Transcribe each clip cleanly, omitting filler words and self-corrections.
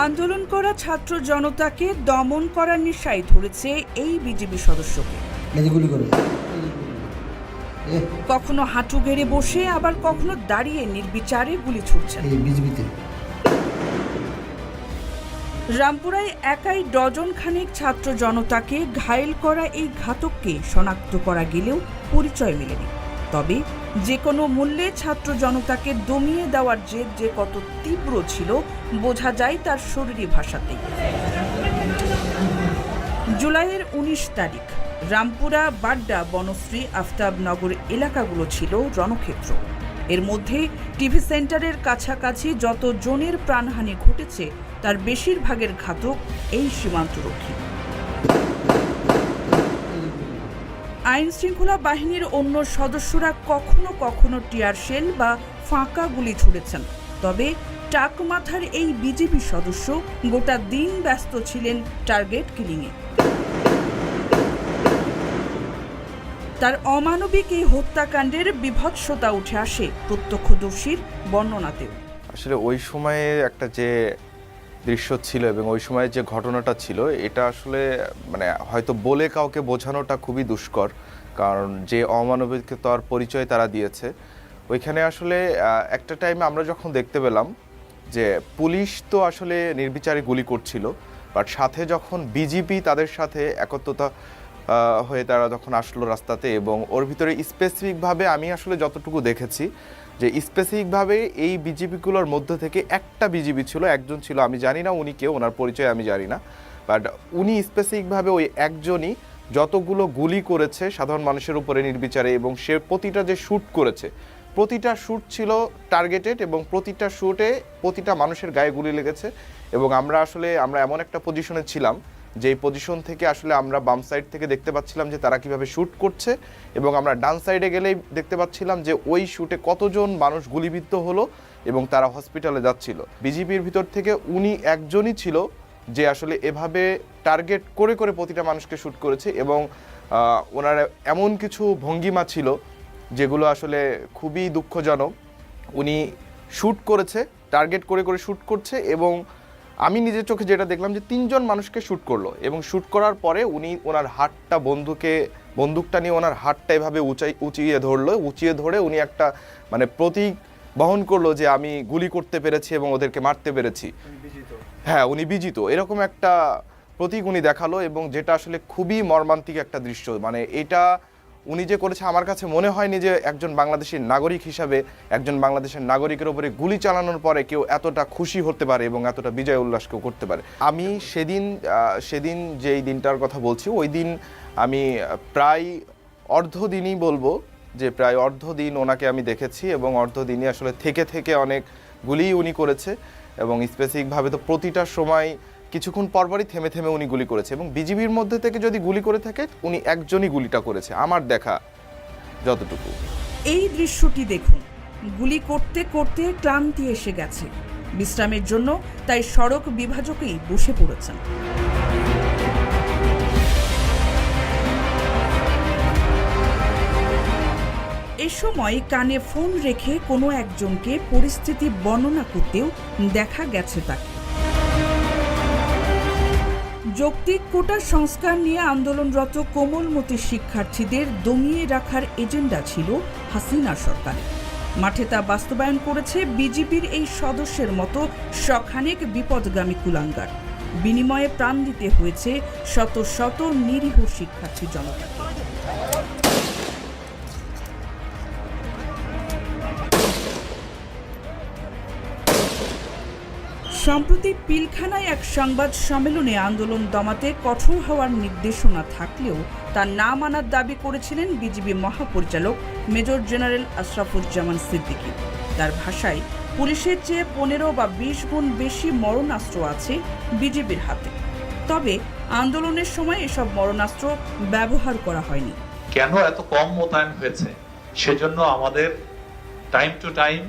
আন্দোলন করা ছাত্র জনতাকে দমন করার নেশায় ধরেছে এই বিজেপি সদস্যকে। কখনো হাঁটু গেড়ে বসে, আবার কখনো দাঁড়িয়ে নির্বিচারে গুলি ছুড়ছেন। রামপুরায় একাই ডজন খানেক ছাত্র জনতাকে ঘায়েল করা এই ঘাতককে শনাক্ত করা গেলেও পরিচয় মেলেনি। তবে যে কোনো মূল্যে ছাত্র জনতাকে দমিয়ে দেওয়ার জেদ যে কত তীব্র ছিল বোঝা যায় তার শরীরী ভাষাতেই। জুলাইয়ের 19 তারিখ রামপুরা, বাড্ডা, বনশ্রী, আফতাবনগর এলাকাগুলো ছিল রণক্ষেত্র। এর মধ্যে টিভি সেন্টারের কাছাকাছি যত জনের প্রাণহানি ঘটেছে তার বেশিরভাগের ঘাতক এই সীমান্তরক্ষী। আইন শৃঙ্খলা বাহিনীর অন্য সদস্যরা কখনো কখনো টিয়ার শেল বা ফাঁকা গুলি ছুড়েছেন, তবে টাক মাথার এই বিজেপি সদস্য গোটা দিন ব্যস্ত ছিলেন টার্গেট কিলিংয়ে। তার অমানবিক এই হত্যাকাণ্ডের বিভৎসতা উঠে আসে প্রত্যক্ষদর্শীর বর্ণনাতেও। আসলে ওই সময়ে একটা যে দৃশ্য ছিল এবং ওই সময়ে যে ঘটনাটা ছিল, এটা আসলে হয়তো বলে কাউকে বোঝানোটা খুবই দুষ্কর, কারণ যে অমানবিকতার পরিচয় তারা দিয়েছে ওইখানে আসলে একটা টাইমে আমরা যখন দেখতে পেলাম যে পুলিশ তো আসলে নির্বিচারে গুলি করছিল, বাট সাথে যখন বিজেপি তাদের সাথে একত্রতা হয়ে তারা যখন আসলো রাস্তাতে, এবং ওর ভিতরে স্পেসিফিকভাবে আমি আসলে যতটুকু দেখেছি যে স্পেসিফিকভাবে এই বিজেপিগুলোর মধ্য থেকে একটা বিজেপি ছিল, একজন ছিল, আমি জানি না উনি কেউ, ওনার পরিচয় আমি জানি না, বাট উনি স্পেসিফিকভাবে ওই একজনই যতগুলো গুলি করেছে সাধারণ মানুষের উপরে নির্বিচারে, এবং সে প্রতিটা যে শ্যুট করেছে প্রতিটা শ্যুট ছিল টার্গেটেড, এবং প্রতিটা শ্যুটে প্রতিটা মানুষের গায়ে গুলি লেগেছে। এবং আমরা এমন একটা পজিশনে ছিলাম যে পজিশন থেকে আসলে আমরা বাম সাইড থেকে দেখতে পাচ্ছিলাম যে তারা কিভাবে শ্যুট করছে, এবং আমরা ডান সাইডে গেলেই দেখতে পাচ্ছিলাম যে ওই শ্যুটে কতজন মানুষ গুলিবিদ্ধ হলো এবং তারা হসপিটালে যাচ্ছিল। বিজেপির ভিতর থেকে উনি একজনই ছিল যে আসলে এভাবে টার্গেট করে করে প্রতিটা মানুষকে শ্যুট করেছে, এবং ওনার এমন কিছু ভঙ্গিমা ছিল যেগুলো আসলে খুবই দুঃখজনক। উনি শ্যুট করেছে, টার্গেট করে করে শ্যুট করছে, এবং আমি নিজের চোখে যেটা দেখলাম যে 3 জন মানুষকে শ্যুট করলো, এবং শ্যুট করার পরে উনি ওনার হাতটা বন্দুকটা নিয়ে ওনার হাতটা এভাবে উঁচিয়ে ধরে উনি একটা প্রতীক বহন করলো যে আমি গুলি করতে পেরেছি এবং ওদেরকে মারতে পেরেছি, হ্যাঁ উনি বিজিত, এরকম একটা প্রতীক উনি দেখালো, এবং যেটা আসলে খুবই মর্মান্তিক একটা দৃশ্য। এটা উনি যে করেছে আমার কাছে মনে হয়নি যে একজন বাংলাদেশের নাগরিক হিসাবে একজন বাংলাদেশের নাগরিকের উপরে গুলি চালানোর পরে কেউ এতটা খুশি হতে পারে এবং এতটা বিজয় উল্লাস কেউ করতে পারে। আমি সেদিন যেই দিনটার কথা বলছি, ওই দিন আমি প্রায় অর্ধদিনই বলবো যে প্রায় অর্ধদিন ওনাকে আমি দেখেছি, এবং অর্ধদিনই আসলে থেকে অনেক গুলি উনি করেছে, এবং স্পেসিফিকভাবে তো প্রতিটা সময় কিছুক্ষণ পরপরই থেমে উনি গুলি করেছে, এবং বিজিবির মধ্যে থেকে যদি গুলি করে থাকে উনি একজনই গুলিটা করেছে আমার দেখা যতটুকু। এই দৃশ্যটি দেখুন, গুলি করতে করতে ক্লান্তি এসে গেছে, বিশ্রামের জন্য তাই সড়ক বিভাজকেই বসে পড়েছেন। এ সময় কানে ফোন রেখে কোনো একজনকে পরিস্থিতি বর্ণনা করতেও দেখা গেছে তাকে। যৌক্তিক কোটা সংস্কার নিয়ে আন্দোলনরত কোমলমতি শিক্ষার্থীদের দমিয়ে রাখার এজেন্ডা ছিল হাসিনা সরকারের। মাঠে তা বাস্তবায়ন করেছে বিজেপির এই সদস্যের মতো শখানেক বিপদগামী কুলাঙ্গার। বিনিময়ে প্রাণ দিতে হয়েছে শত শত নিরীহ শিক্ষার্থী জনতাকে। সম্প্রতি পিলখানায় এক সংবাদ সম্মেলনে আন্দোলন দমাতে কঠোর হওয়ার নির্দেশনা থাকলেও তা না মানার দাবি করেছিলেন বিজিবি মহাপরিচালক মেজর জেনারেল আশরাফুজ্জামান সিদ্দিকী। তার ভাষায়, পুলিশের চেয়ে 15 বা 20 গুণ বেশি মরণাস্ত্র আছে বিজিবির হাতে, তবে আন্দোলনের সময় এসব মরণাস্ত্র ব্যবহার করা হয়নি। কেন এত কম মোতায়েন হয়েছে সেজন্য আমাদের টাইম টু টাইম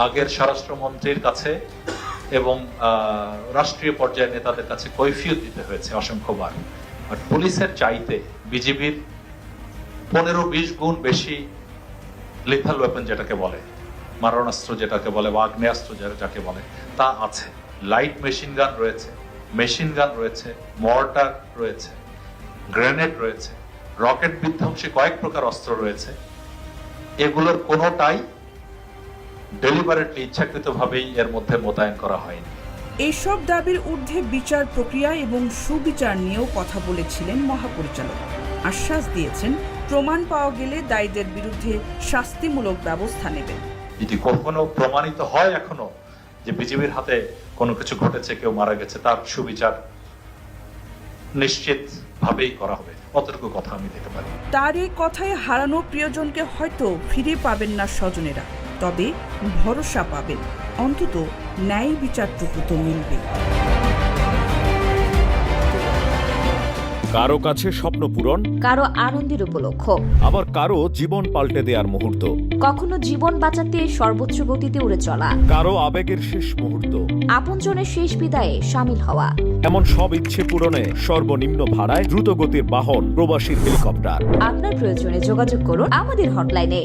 আগের স্বরাষ্ট্রমন্ত্রীর কাছে এবং রাষ্ট্রীয় পর্যায়ের নেতাদের কাছে কৈফিয়ত দিতে হয়েছে অসংখ্যবার। আর পুলিশের চাইতে বিজিবির 15-20 গুণ বেশি লিথাল ওয়েপন যেটাকে বলে, মারণাস্ত্র যেটাকে বলে বা আগ্নেয়াস্ত্র যাকে বলে, তা আছে। লাইট মেশিন গান রয়েছে, মেশিন গান রয়েছে, মর্টার রয়েছে, গ্রেনেড রয়েছে, রকেট বিধ্বংসী কয়েক প্রকার অস্ত্র রয়েছে। এগুলোর কোনোটাই ডেলিবারেটলি ইচ্ছাকৃতভাবেই এর মধ্যে মোতায়েন করা হয়নি। এইসব দাবির ঊর্ধ্বে বিচার প্রক্রিয়া এবং সুবিচার নিয়েও কথা বলেছিলেন মহাপরিচালক। আশ্বাস দিয়েছেন প্রমাণ পাওয়া গেলে দায়ীদের বিরুদ্ধে শাস্তিমূলক ব্যবস্থা নেবেন। যদি কখনো প্রমাণিত হয় এখনো যে বিজিবির হাতে কোনো কিছু ঘটেছে, কেউ মারা গেছে, তার সুবিচার নিশ্চিত ভাবেই করা হবে, অতটুকু কথা আমি দিতে পারি। তার এই কথায় হারানো প্রিয়জনকে হয়তো ফিরে পাবেন না স্বজনেরা, তবে ভরসা পাবেন অন্তত ন্যায় বিচারটুকু তো মিলবে। কারো কাছে স্বপ্ন পূরণ, কারো আনন্দের উপলক্ষ, আবার কারো জীবন পাল্টে দেওয়ার মুহূর্ত, কখনো জীবন বাঁচাতে সর্বোচ্চ গতিতে উড়ে চলা, কারো আবেগের শেষ মুহূর্ত, আপনজনের শেষ বিদায়ে শামিল হওয়া। এমন সব ইচ্ছে পূরণে সর্বনিম্ন ভাড়ায় দ্রুতগতির বাহন প্রবাসীর হেলিকপ্টার। আপনার প্রয়োজনে যোগাযোগ করুন আমাদের হটলাইনে